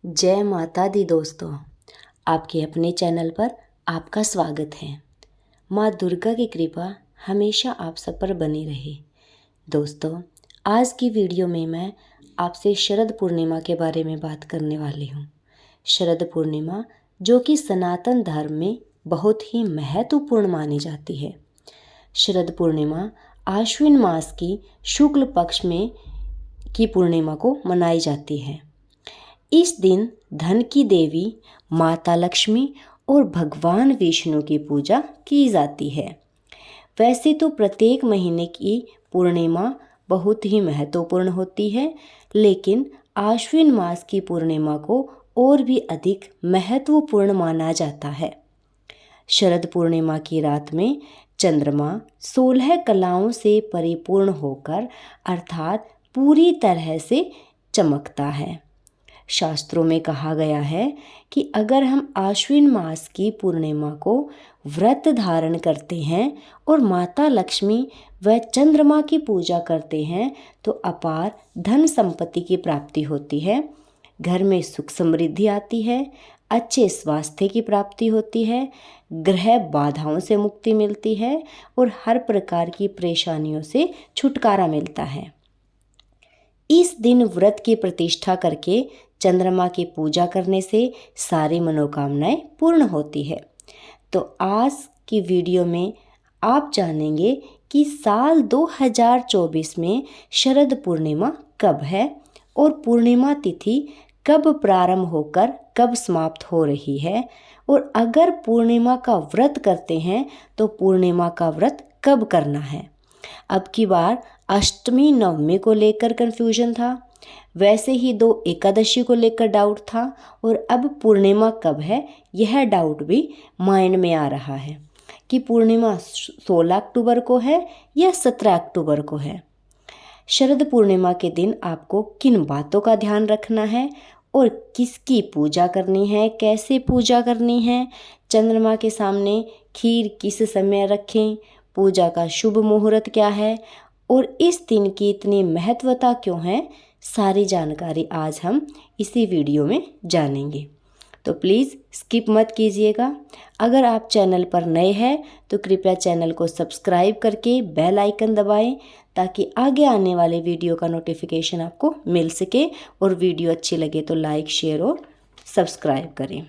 जय माता दी दोस्तों, आपके अपने चैनल पर आपका स्वागत है। माँ दुर्गा की कृपा हमेशा आप सब पर बनी रहे। दोस्तों, आज की वीडियो में मैं आपसे शरद पूर्णिमा के बारे में बात करने वाली हूँ। शरद पूर्णिमा जो कि सनातन धर्म में बहुत ही महत्वपूर्ण मानी जाती है। शरद पूर्णिमा आश्विन मास की शुक्ल पक्ष में की पूर्णिमा को मनाई जाती है। इस दिन धन की देवी माता लक्ष्मी और भगवान विष्णु की पूजा की जाती है। वैसे तो प्रत्येक महीने की पूर्णिमा बहुत ही महत्वपूर्ण होती है, लेकिन आश्विन मास की पूर्णिमा को और भी अधिक महत्वपूर्ण माना जाता है। शरद पूर्णिमा की रात में चंद्रमा 16 कलाओं से परिपूर्ण होकर अर्थात पूरी तरह से चमकता है। शास्त्रों में कहा गया है कि अगर हम आश्विन मास की पूर्णिमा को व्रत धारण करते हैं और माता लक्ष्मी व चंद्रमा की पूजा करते हैं तो अपार धन संपत्ति की प्राप्ति होती है, घर में सुख समृद्धि आती है, अच्छे स्वास्थ्य की प्राप्ति होती है, ग्रह बाधाओं से मुक्ति मिलती है और हर प्रकार की परेशानियों से छुटकारा मिलता है। इस दिन व्रत की प्रतिष्ठा करके चंद्रमा की पूजा करने से सारी मनोकामनाएं पूर्ण होती है। तो आज की वीडियो में आप जानेंगे कि साल 2024 में शरद पूर्णिमा कब है और पूर्णिमा तिथि कब प्रारंभ होकर कब समाप्त हो रही है, और अगर पूर्णिमा का व्रत करते हैं तो पूर्णिमा का व्रत कब करना है। अब की बार अष्टमी नवमी को लेकर कन्फ्यूजन था, वैसे ही 2 एकादशी को लेकर डाउट था, और अब पूर्णिमा कब है यह डाउट भी माइंड में आ रहा है कि पूर्णिमा 16 अक्टूबर को है या 17 अक्टूबर को है। शरद पूर्णिमा के दिन आपको किन बातों का ध्यान रखना है और किसकी पूजा करनी है, कैसे पूजा करनी है, चंद्रमा के सामने खीर किस समय रखें, पूजा का शुभ मुहूर्त क्या है और इस दिन की इतनी महत्वता क्यों है, सारी जानकारी आज हम इसी वीडियो में जानेंगे। तो प्लीज़ स्किप मत कीजिएगा। अगर आप चैनल पर नए हैं तो कृपया चैनल को सब्सक्राइब करके बेल आइकन दबाएं ताकि आगे आने वाले वीडियो का नोटिफिकेशन आपको मिल सके, और वीडियो अच्छी लगे तो लाइक, शेयर और सब्सक्राइब करें।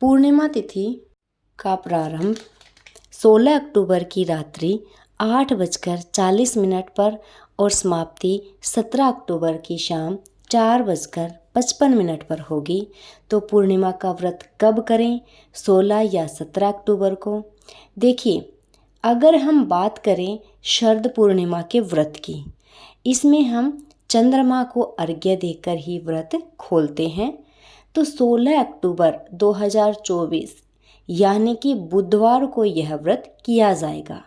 पूर्णिमा तिथि का प्रारंभ 16 अक्टूबर की रात्रि 8:40 पर और समाप्ति 17 अक्टूबर की शाम 4:55 पर होगी। तो पूर्णिमा का व्रत कब करें, 16 या 17 अक्टूबर को? देखिए, अगर हम बात करें शरद पूर्णिमा के व्रत की, इसमें हम चंद्रमा को अर्घ्य देकर ही व्रत खोलते हैं। तो 16 अक्टूबर 2024 यानी कि बुधवार को यह व्रत किया जाएगा।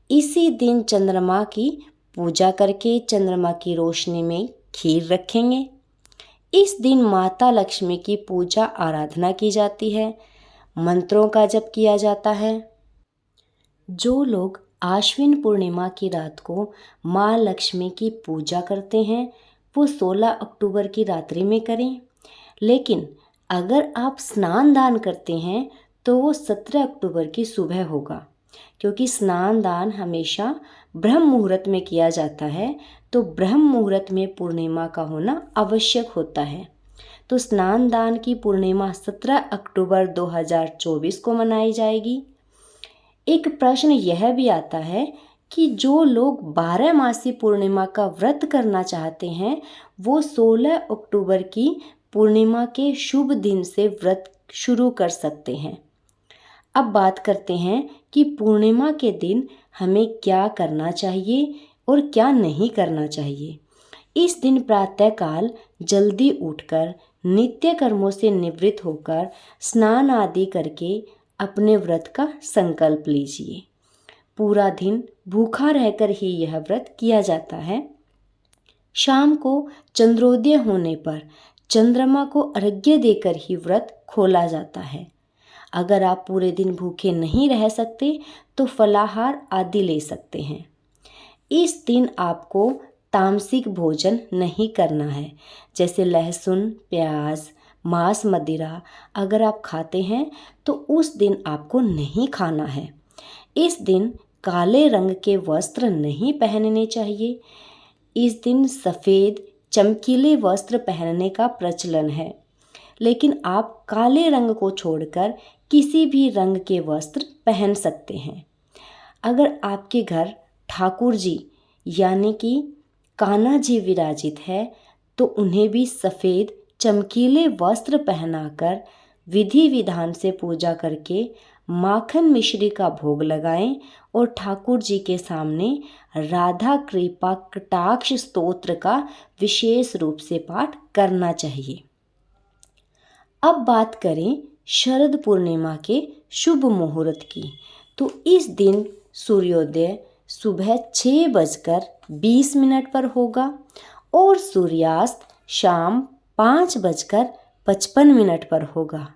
इसी दिन चंद्रमा की पूजा करके चंद्रमा की रोशनी में खीर रखेंगे। इस दिन माता लक्ष्मी की पूजा आराधना की जाती है, मंत्रों का जप किया जाता है। जो लोग आश्विन पूर्णिमा की रात को माँ लक्ष्मी की पूजा करते हैं वो 16 अक्टूबर की रात्रि में करें, लेकिन अगर आप स्नान दान करते हैं तो वो 17 अक्टूबर की सुबह होगा, क्योंकि स्नान दान हमेशा ब्रह्म मुहूर्त में किया जाता है। तो ब्रह्म मुहूर्त में पूर्णिमा का होना आवश्यक होता है। तो स्नान दान की पूर्णिमा 17 अक्टूबर 2024 को मनाई जाएगी। एक प्रश्न यह भी आता है कि जो लोग 12 मासी पूर्णिमा का व्रत करना चाहते हैं वो 16 अक्टूबर की पूर्णिमा के शुभ दिन से व्रत शुरू कर सकते हैं। अब बात करते हैं कि पूर्णिमा के दिन हमें क्या करना चाहिए और क्या नहीं करना चाहिए। इस दिन प्रातःकाल जल्दी उठकर नित्य कर्मों से निवृत्त होकर स्नान आदि करके अपने व्रत का संकल्प लीजिए। पूरा दिन भूखा रहकर ही यह व्रत किया जाता है। शाम को चंद्रोदय होने पर चंद्रमा को अर्घ्य देकर ही व्रत खोला जाता है। अगर आप पूरे दिन भूखे नहीं रह सकते तो फलाहार आदि ले सकते हैं। इस दिन आपको तामसिक भोजन नहीं करना है, जैसे लहसुन, प्याज, मांस, मदिरा अगर आप खाते हैं तो उस दिन आपको नहीं खाना है। इस दिन काले रंग के वस्त्र नहीं पहनने चाहिए। इस दिन सफ़ेद चमकीले वस्त्र पहनने का प्रचलन है, लेकिन आप काले रंग को छोड़कर किसी भी रंग के वस्त्र पहन सकते हैं। अगर आपके घर ठाकुर जी यानी कि कान्हा जी विराजित है तो उन्हें भी सफ़ेद चमकीले वस्त्र पहनाकर विधि विधान से पूजा करके माखन मिश्री का भोग लगाएं और ठाकुर जी के सामने राधा कृपा कटाक्ष स्तोत्र का विशेष रूप से पाठ करना चाहिए। अब बात करें शरद पूर्णिमा के शुभ मुहूर्त की, तो इस दिन सूर्योदय सुबह 6:20 पर होगा और सूर्यास्त शाम 5:55 पर होगा।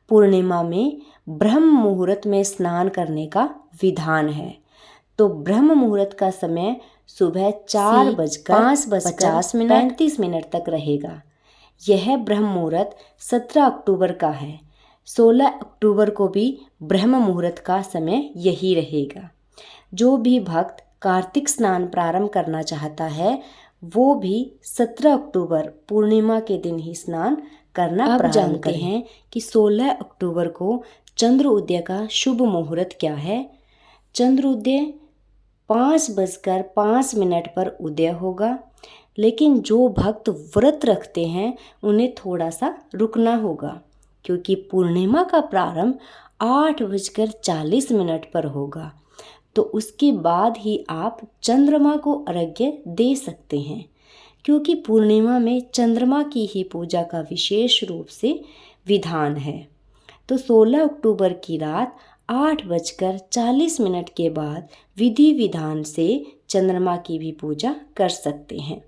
पूर्णिमा में ब्रह्म मुहूर्त में स्नान करने का विधान है, तो ब्रह्म मुहूर्त का समय सुबह 4:05:35 तक रहेगा। यह ब्रह्म मुहूर्त 17 अक्टूबर का है। 16 अक्टूबर को भी ब्रह्म मुहूर्त का समय यही रहेगा। जो भी भक्त कार्तिक स्नान प्रारंभ करना चाहता है वो भी 17 अक्टूबर पूर्णिमा के दिन ही स्नान करना प्रारंभ करें। हैं कि 16 अक्टूबर को चंद्र उदय का शुभ मुहूर्त क्या है। चंद्र उदय 5:05 पर उदय होगा, लेकिन जो भक्त व्रत रखते हैं उन्हें थोड़ा सा रुकना होगा, क्योंकि पूर्णिमा का प्रारंभ 8:40 पर होगा। तो उसके बाद ही आप चंद्रमा को अर्घ्य दे सकते हैं, क्योंकि पूर्णिमा में चंद्रमा की ही पूजा का विशेष रूप से विधान है। तो 16 अक्टूबर की रात 8:40 के बाद विधि विधान से चंद्रमा की भी पूजा कर सकते हैं।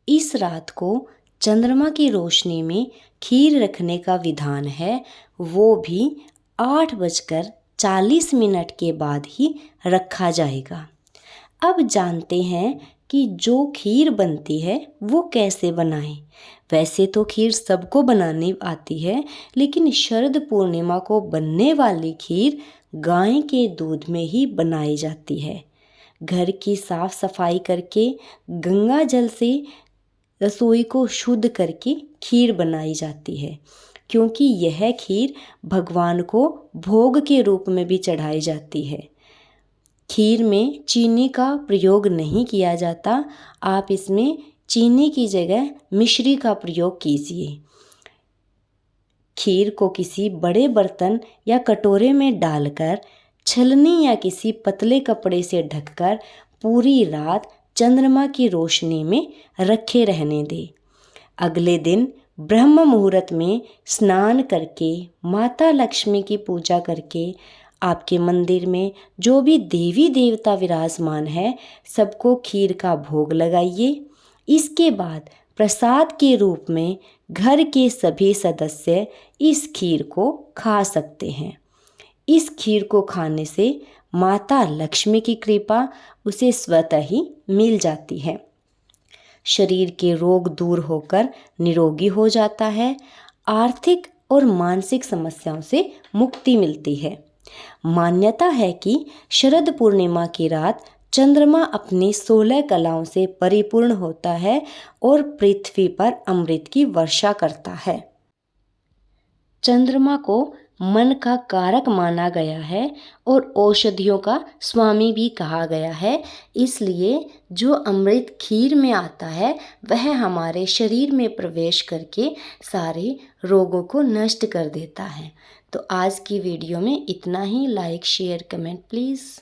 इस रात को चंद्रमा की रोशनी में खीर रखने का विधान है, वो भी 8:40 के बाद ही रखा जाएगा। अब जानते हैं कि जो खीर बनती है वो कैसे बनाएं। वैसे तो खीर सबको बनानी आती है, लेकिन शरद पूर्णिमा को बनने वाली खीर गाय के दूध में ही बनाई जाती है। घर की साफ सफाई करके गंगा जल से रसोई को शुद्ध करके खीर बनाई जाती है, क्योंकि यह खीर भगवान को भोग के रूप में भी चढ़ाई जाती है। खीर में चीनी का प्रयोग नहीं किया जाता, आप इसमें चीनी की जगह मिश्री का प्रयोग कीजिए। खीर को किसी बड़े बर्तन या कटोरे में डालकर छलनी या किसी पतले कपड़े से ढककर पूरी रात चंद्रमा की रोशनी में रखे रहने दें। अगले दिन ब्रह्म मुहूर्त में स्नान करके माता लक्ष्मी की पूजा करके आपके मंदिर में जो भी देवी देवता विराजमान है सबको खीर का भोग लगाइए। इसके बाद प्रसाद के रूप में घर के सभी सदस्य इस खीर को खा सकते हैं। इस खीर को खाने से माता लक्ष्मी की कृपा उसे स्वतः ही मिल जाती है। शरीर के रोग दूर होकर निरोगी हो जाता है। आर्थिक और मानसिक समस्याओं से मुक्ति मिलती है। मान्यता है कि शरद पूर्णिमा की रात चंद्रमा अपनी 16 कलाओं से परिपूर्ण होता है और पृथ्वी पर अमृत की वर्षा करता है। चंद्रमा को मन का कारक माना गया है और औषधियों का स्वामी भी कहा गया है। इसलिए जो अमृत खीर में आता है वह हमारे शरीर में प्रवेश करके सारे रोगों को नष्ट कर देता है। तो आज की वीडियो में इतना ही। Like share comment please.